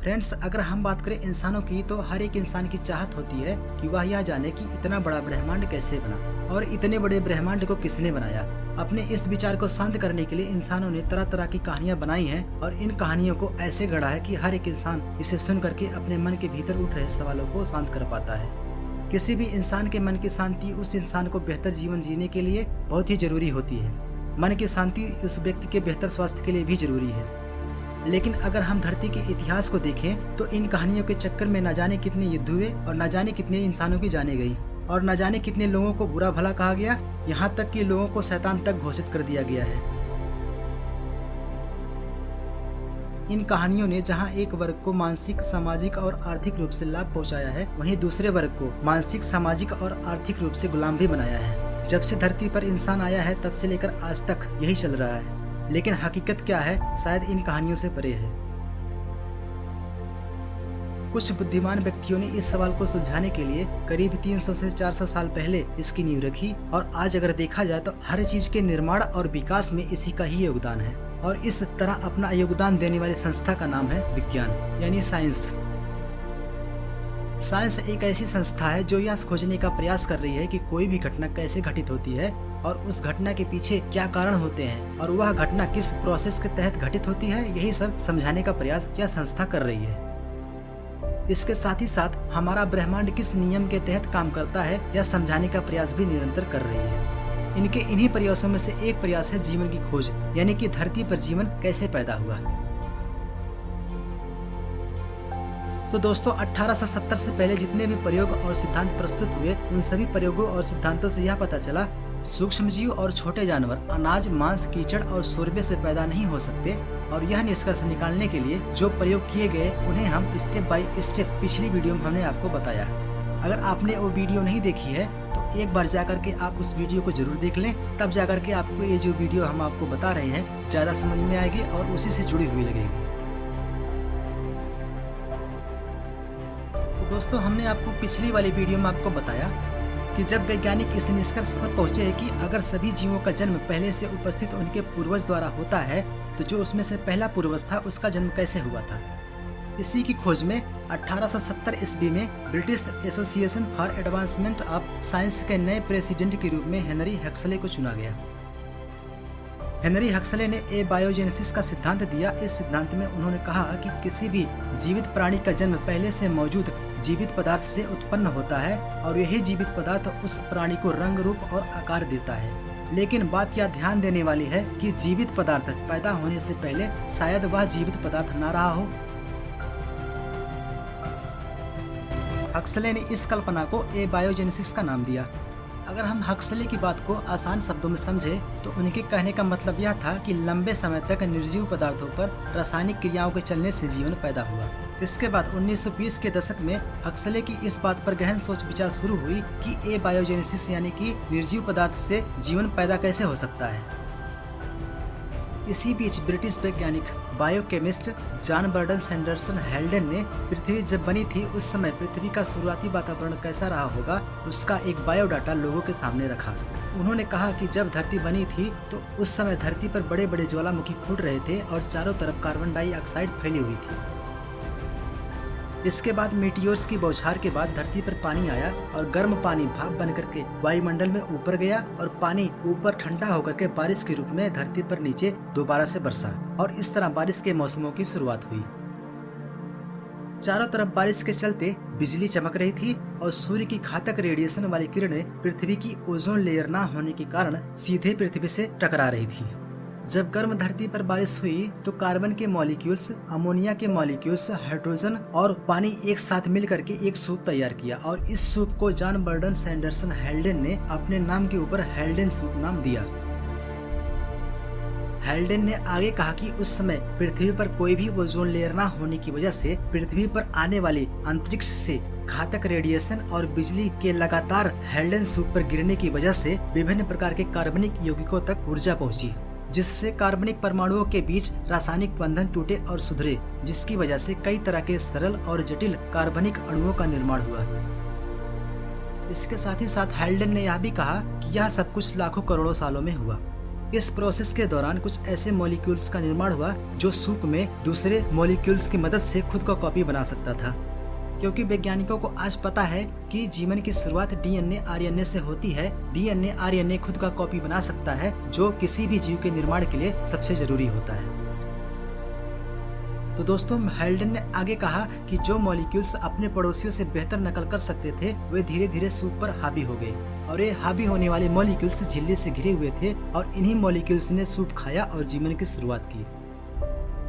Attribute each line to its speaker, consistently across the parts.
Speaker 1: Friends, अगर हम बात करें इंसानों की, तो हर एक इंसान की चाहत होती है कि वह यह जाने कि इतना बड़ा ब्रह्मांड कैसे बना और इतने बड़े ब्रह्मांड को किसने बनाया। अपने इस विचार को शांत करने के लिए इंसानों ने तरह तरह की कहानियां बनाई हैं और इन कहानियों को ऐसे गढ़ा है कि हर एक इंसान इसे सुन करके अपने मन के भीतर उठ रहे सवालों को शांत कर पाता है। किसी भी इंसान के मन की शांति उस इंसान को बेहतर जीवन जीने के लिए बहुत ही जरूरी होती है। मन की शांति उस व्यक्ति के बेहतर स्वास्थ्य के लिए भी जरूरी है। लेकिन अगर हम धरती के इतिहास को देखें तो इन कहानियों के चक्कर में न जाने कितने युद्ध हुए और न जाने कितने इंसानों की जाने गई और न जाने कितने लोगों को बुरा भला कहा गया, यहाँ तक कि लोगों को शैतान तक घोषित कर दिया गया है। इन कहानियों ने जहाँ एक वर्ग को मानसिक, सामाजिक और आर्थिक रूप से लाभ पहुँचाया है, वहीं दूसरे वर्ग को मानसिक, सामाजिक और आर्थिक रूप से गुलाम भी बनाया है। जब से धरती पर इंसान आया है तब से लेकर आज तक यही चल रहा है। लेकिन हकीकत क्या है, शायद इन कहानियों से परे है। कुछ बुद्धिमान व्यक्तियों ने इस सवाल को सुलझाने के लिए करीब 300 से 400 साल पहले इसकी नींव रखी और आज अगर देखा जाए तो हर चीज के निर्माण और विकास में इसी का ही योगदान है। और इस तरह अपना योगदान देने वाली संस्था का नाम है विज्ञान, यानी साइंस। साइंस एक ऐसी संस्था है जो यह खोजने का प्रयास कर रही है कि कोई भी घटना कैसे घटित होती है और उस घटना के पीछे क्या कारण होते हैं और वह घटना किस प्रोसेस के तहत घटित होती है, यही सब समझाने का प्रयास यह संस्था कर रही है। इसके साथ ही साथ हमारा ब्रह्मांड किस नियम के तहत काम करता है, यह समझाने का प्रयास भी निरंतर कर रही है। इनके इन्हीं प्रयासों में से एक प्रयास है जीवन की खोज, यानी कि धरती पर जीवन कैसे पैदा हुआ। तो दोस्तों, 1870 से पहले जितने भी प्रयोग और सिद्धांत प्रस्तुत हुए, उन सभी प्रयोगों और सिद्धांतों से यह पता चला सूक्ष्म जीव और छोटे जानवर अनाज, मांस, कीचड़ और शोरबे से पैदा नहीं हो सकते। और यह निष्कर्ष निकालने के लिए जो प्रयोग किए गए उन्हें हम स्टेप बाय स्टेप पिछली वीडियो में हमने आपको बताया। अगर आपने वो वीडियो नहीं देखी है तो एक बार जाकर के आप उस वीडियो को जरूर देख लें, तब जाकर के आपको ये जो वीडियो हम आपको बता रहे हैं ज्यादा समझ में आएगी और उसी से जुड़ी हुई लगेगी। तो दोस्तों, हमने आपको पिछली वाली वीडियो में आपको बताया कि जब वैज्ञानिक इस निष्कर्ष पर पहुंचे कि अगर सभी जीवों का जन्म पहले से उपस्थित उनके पूर्वज द्वारा होता है, तो जो उसमें से पहला पूर्वज था उसका जन्म कैसे हुआ था। इसी की खोज में 1870 ईस्वी में British association for advancement of science के नए प्रेसिडेंट के रूप में हेनरी हक्सले को चुना गया। हेनरी हक्सले ने एबायोजेनेसिस का सिद्धांत दिया। इस सिद्धांत में उन्होंने कहा कि किसी भी जीवित प्राणी का जन्म पहले से मौजूद जीवित पदार्थ से उत्पन्न होता है और यही जीवित पदार्थ उस प्राणी को रंग, रूप और आकार देता है। लेकिन बात यह ध्यान देने वाली है कि जीवित पदार्थ पैदा होने से पहले शायद वह जीवित पदार्थ न रहा हो। हक्सले ने इस कल्पना को एबायोजेनेसिस का नाम दिया। अगर हम हक्सले की बात को आसान शब्दों में समझे तो उनके कहने का मतलब यह था कि लंबे समय तक निर्जीव पदार्थों पर रासायनिक क्रियाओं के चलने से जीवन पैदा हुआ। इसके बाद 1920 के दशक में हक्सले की इस बात पर गहन सोच विचार शुरू हुई कि एबायोजेनेसिस यानी कि निर्जीव पदार्थ से जीवन पैदा कैसे हो सकता है। इसी बीच ब्रिटिश वैज्ञानिक बायोकेमिस्ट जॉन बर्टन सैंडरसन हेल्डन ने पृथ्वी जब बनी थी उस समय पृथ्वी का शुरुआती वातावरण कैसा रहा होगा, उसका एक बायोडाटा लोगों के सामने रखा। उन्होंने कहा कि जब धरती बनी थी तो उस समय धरती पर बड़े बड़े ज्वालामुखी फूट रहे थे और चारों तरफ कार्बन डाइऑक्साइड फैली हुई थी। इसके बाद मीटियोर्स की बौछार के बाद धरती पर पानी आया और गर्म पानी भाप बनकर के वायुमंडल में ऊपर गया और पानी ऊपर ठंडा होकर के बारिश के रूप में धरती पर नीचे दोबारा से बरसा और इस तरह बारिश के मौसमों की शुरुआत हुई। चारों तरफ बारिश के चलते बिजली चमक रही थी और सूर्य की घातक रेडिएशन वाली किरणें पृथ्वी की ओजोन लेयर न होने के कारण सीधे पृथ्वी से टकरा रही थी। जब गर्म धरती पर बारिश हुई तो कार्बन के मॉलिक्यूल्स, अमोनिया के मॉलिक्यूल्स, हाइड्रोजन और पानी एक साथ मिलकर के एक सूप तैयार किया और इस सूप को जॉन बर्टन सैंडरसन हेल्डन ने अपने नाम के ऊपर हेल्डन सूप नाम दिया। हेल्डन ने आगे कहा कि उस समय पृथ्वी पर कोई भी ओजोन लेयर न होने की वजह से पृथ्वी पर आने वाली अंतरिक्ष से घातक रेडिएशन और बिजली के लगातार हेल्डन सूप पर गिरने की वजह से विभिन्न प्रकार के कार्बनिक यौगिकों तक ऊर्जा पहुंची, जिससे कार्बनिक परमाणुओं के बीच रासायनिक बंधन टूटे और सुधरे, जिसकी वजह से कई तरह के सरल और जटिल कार्बनिक अणुओं का निर्माण हुआ। इसके साथ ही साथ हेल्डन ने यह भी कहा कि यह सब कुछ लाखों करोड़ों सालों में हुआ। इस प्रोसेस के दौरान कुछ ऐसे मॉलिक्यूल्स का निर्माण हुआ जो सूप में दूसरे मॉलिक्यूल्स की मदद से खुद को कॉपी बना सकता था। क्योंकि वैज्ञानिकों को आज पता है कि जीवन की शुरुआत डीएनए आरएनए से होती है, डीएनए आरएनए खुद का कॉपी बना सकता है, जो किसी भी जीव के निर्माण के लिए सबसे जरूरी होता है। तो दोस्तों, हेल्डन ने आगे कहा कि जो मॉलिक्यूल्स अपने पड़ोसियों से बेहतर नकल कर सकते थे वे धीरे धीरे सूप पर हावी हो गए, और ये हावी होने वाले मॉलिक्यूल्स झिल्ली से घिरे हुए थे और इन्हीं मॉलिक्यूल्स ने सूप खाया और जीवन की शुरुआत की।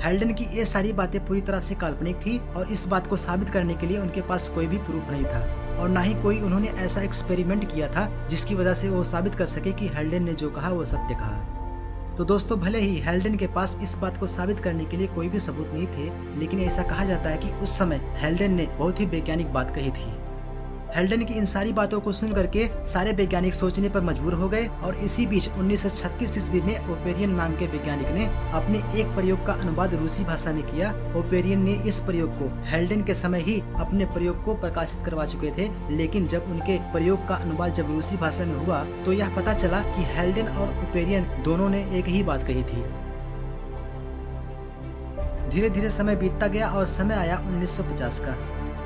Speaker 1: हेल्डन की ये सारी बातें पूरी तरह से काल्पनिक थी और इस बात को साबित करने के लिए उनके पास कोई भी प्रूफ नहीं था और ना ही कोई उन्होंने ऐसा एक्सपेरिमेंट किया था जिसकी वजह से वो साबित कर सके कि हेल्डन ने जो कहा वो सत्य कहा। तो दोस्तों, भले ही हेल्डन के पास इस बात को साबित करने के लिए कोई भी सबूत नहीं थे, लेकिन ऐसा कहा जाता है कि उस समय हेल्डन ने बहुत ही वैज्ञानिक बात कही थी। हेल्डन की इन सारी बातों को सुन करके सारे वैज्ञानिक सोचने पर मजबूर हो गए और इसी बीच 1936 ईस्वी में ओपेरियन नाम के वैज्ञानिक ने अपने एक प्रयोग का अनुवाद रूसी भाषा में किया। ओपेरियन ने इस प्रयोग को हेल्डन के समय ही अपने प्रयोग को प्रकाशित करवा चुके थे, लेकिन जब उनके प्रयोग का अनुवाद जब रूसी भाषा में हुआ तो यह पता चला कि हेल्डन और ओपेरियन दोनों ने एक ही बात कही थी। धीरे धीरे समय बीतता गया और समय आया 1950 का।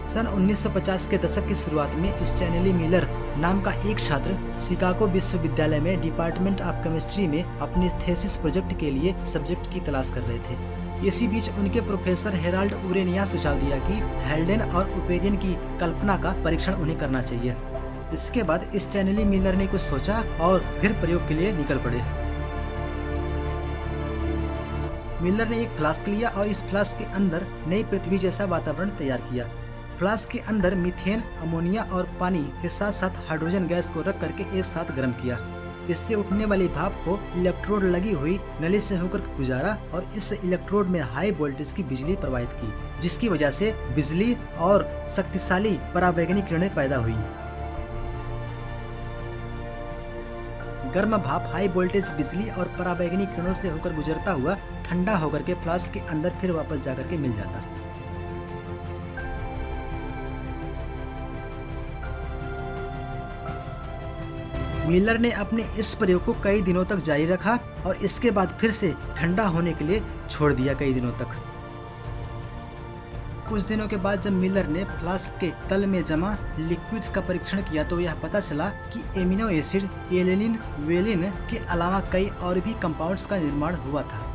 Speaker 1: सन 1950 के दशक की शुरुआत में स्टैनली मिलर नाम का एक छात्र शिकागो विश्वविद्यालय में डिपार्टमेंट ऑफ केमिस्ट्री में अपनी थीसिस प्रोजेक्ट के लिए सब्जेक्ट की तलाश कर रहे थे। इसी बीच उनके प्रोफेसर हेराल्ड उरे ने यह सुझाव दिया कि हेल्डन और ओपेरियन की कल्पना का परीक्षण उन्हें करना चाहिए। इसके बाद स्टैनली मिलर ने कुछ सोचा और फिर प्रयोग के लिए निकल पड़े। मिलर ने एक फ्लास्क लिया और इस फ्लास्क के अंदर नई पृथ्वी जैसा वातावरण तैयार किया। फ्लास्क के अंदर मीथेन, अमोनिया और पानी के साथ साथ हाइड्रोजन गैस को रख करके एक साथ गर्म किया। इससे उठने वाली भाप को इलेक्ट्रोड लगी हुई नली से होकर गुजारा और इस इलेक्ट्रोड में हाई वोल्टेज की बिजली प्रवाहित की, जिसकी वजह से बिजली और शक्तिशाली परावैगनिक किरणें पैदा हुई। गर्म भाप हाई वोल्टेज बिजली और परावैगनिक किरणों से होकर गुजरता हुआ ठंडा होकर के फ्लास्क के अंदर फिर वापस जाकर के मिल जाता। मिलर ने अपने इस प्रयोग को कई दिनों तक जारी रखा और इसके बाद फिर से ठंडा होने के लिए छोड़ दिया कई दिनों तक। कुछ दिनों के बाद जब मिलर ने फ्लास्क के तल में जमा लिक्विड्स का परीक्षण किया तो यह पता चला कि एमिनो एसिड एलेनिन, वेलिन के अलावा कई और भी कंपाउंड्स का निर्माण हुआ था।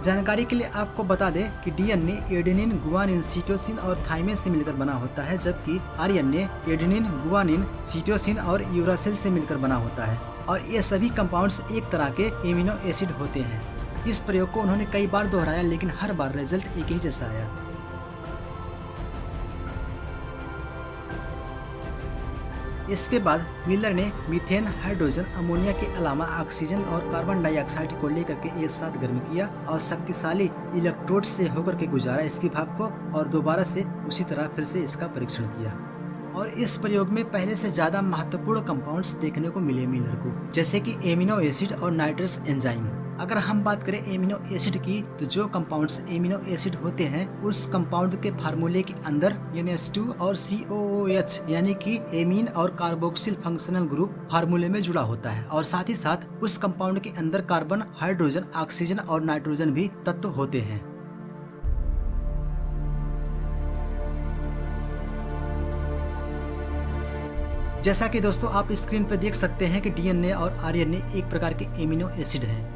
Speaker 1: जानकारी के लिए आपको बता दें कि डीएनए एडेनिन, गुआनिन, सीटोसिन और थाइमिन से मिलकर बना होता है, जबकि आरएनए एडेनिन, गुआनिन, सीटोसिन और यूरासिल से मिलकर बना होता है और ये सभी कंपाउंड्स एक तरह के एमिनो एसिड होते हैं। इस प्रयोग को उन्होंने कई बार दोहराया, लेकिन हर बार रिजल्ट एक ही जैसा आया। इसके बाद मिलर ने मीथेन, हाइड्रोजन, अमोनिया के अलावा ऑक्सीजन और कार्बन डाइऑक्साइड को लेकर के एक साथ गर्म किया और शक्तिशाली इलेक्ट्रोड से होकर के गुजारा इसकी भाप को और दोबारा से उसी तरह फिर से इसका परीक्षण किया। और इस प्रयोग में पहले से ज्यादा महत्वपूर्ण कंपाउंड्स देखने को मिले मिलर को, जैसे कि एमिनो एसिड और नाइट्रस एंजाइम। अगर हम बात करें एमिनो एसिड की, तो जो कंपाउंड्स एमिनो एसिड होते हैं उस कंपाउंड के फार्मूले के अंदर NH2 और COOH यानी कि एमीन और कार्बोक्सिल फंक्शनल ग्रुप फार्मूले में जुड़ा होता है और साथ ही साथ उस कंपाउंड के अंदर कार्बन, हाइड्रोजन, ऑक्सीजन और नाइट्रोजन भी तत्व होते हैं। जैसा कि दोस्तों आप स्क्रीन पर देख सकते हैं कि डीएनए और आरएनए एक प्रकार के एमिनो एसिड हैं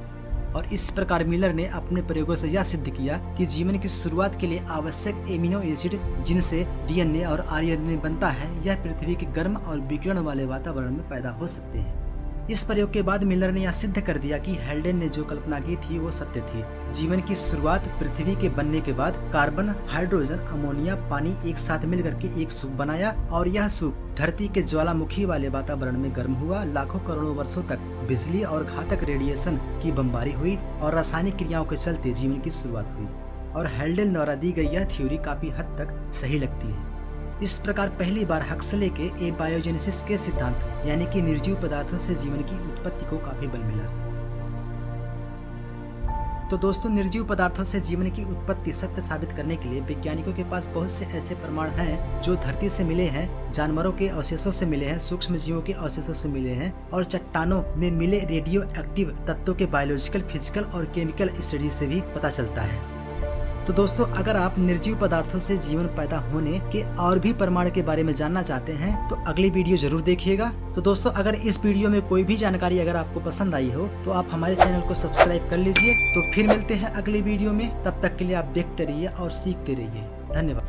Speaker 1: और इस प्रकार मिलर ने अपने प्रयोगों से यह सिद्ध किया कि जीवन की शुरुआत के लिए आवश्यक एमिनो एसिड जिनसे डीएनए और आरएनए बनता है यह पृथ्वी के गर्म और विकिरण वाले वातावरण में पैदा हो सकते हैं। इस प्रयोग के बाद मिलर ने यह सिद्ध कर दिया कि हेल्डन ने जो कल्पना की थी वो सत्य थी। जीवन की शुरुआत पृथ्वी के बनने के बाद कार्बन, हाइड्रोजन, अमोनिया, पानी एक साथ मिलकर के एक सूप बनाया और यह सूप धरती के ज्वालामुखी वाले वातावरण में गर्म हुआ। लाखों करोड़ों वर्षों तक बिजली और घातक रेडिएशन की बमबारी हुई और रासायनिक क्रियाओं के चलते जीवन की शुरुआत हुई और हेल्डन द्वारा दी गई यह थ्योरी काफी हद तक सही लगती है। इस प्रकार पहली बार हक्सले के एबायोजेनेसिस के सिद्धांत यानी कि निर्जीव पदार्थों से जीवन की उत्पत्ति को काफी बल मिला। तो दोस्तों, निर्जीव पदार्थों से जीवन की उत्पत्ति सत्य साबित करने के लिए वैज्ञानिकों के पास बहुत से ऐसे प्रमाण हैं जो धरती से मिले हैं, जानवरों के अवशेषों से मिले हैं, सूक्ष्म जीवों के अवशेषों से मिले हैं और चट्टानों में मिले रेडियो एक्टिव तत्वों के बायोलॉजिकल, फिजिकल और केमिकल स्टडी से भी पता चलता है। तो दोस्तों, अगर आप निर्जीव पदार्थों से जीवन पैदा होने के और भी प्रमाण के बारे में जानना चाहते हैं तो अगली वीडियो जरूर देखिएगा। तो दोस्तों, अगर इस वीडियो में कोई भी जानकारी अगर आपको पसंद आई हो तो आप हमारे चैनल को सब्सक्राइब कर लीजिए। तो फिर मिलते हैं अगली वीडियो में, तब तक के लिए आप देखते रहिए और सीखते रहिए। धन्यवाद।